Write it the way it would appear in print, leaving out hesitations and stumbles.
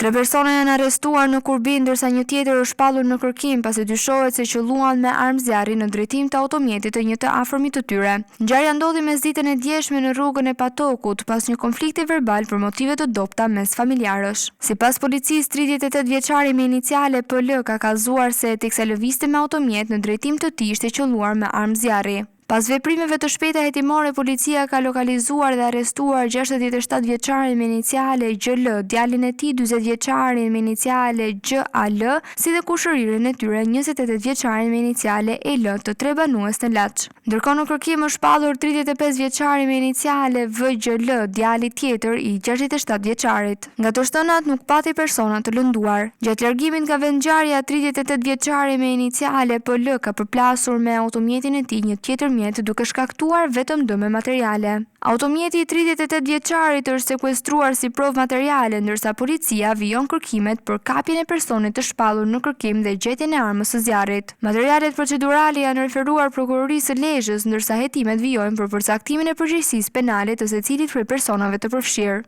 3 persona janë arrestuar në Kurbi, ndërsa një tjetër është shpallur në kërkim pasi dyshohet se qelluan me armë zjarri në drejtim të automjetit të një të afërmit të tyre. Ngjarja ndodhi mesditën e djeshme në rrugën e Patokut pas një konflikti verbal për motive të dobta mes familjarësh. Sipas policisë, 38 vjeçari me iniciale PL ka kallëzuar se teksa lëvizte me automjet në drejtim të tij ishte qelluar me armë zjarri. Pas veprimeve të shpejta hetimore, policia ka lokalizuar dhe arrestuar 67 vjeçarin me iniciale GL, djalin e tij 40 vjeçarin me iniciale GAL, si dhe kushëririn e tyre 28 vjeçarin me iniciale EL, të 3 banues në Laç. Ndërkohë në kërkim është shpallur 35 vjeçari me iniciale VGL, djali tjetër i 67 vjeçarit. Nga të shtënat nuk pati persona të lënduar. Gjatë largimit nga vendngjarja, 38 vjeçari me iniciale PL ka përplasur me automjetin e tij një tjetër mjet duke shkaktuar vetëm dëme materiale. Automjeti i 38 vjeçarit është sekuestruar si provë materiale, ndërsa policia vijon kërkimet për kapjen e personit të shpallur në kërkim dhe gjetjen e armës së zjarrit. Materialet procedurale janë referuar prokurorisë së Lezhës, ndërsa hetimet vijojnë për përcaktimin e përgjegjësisë penale të secilit prej personave të përfshirë.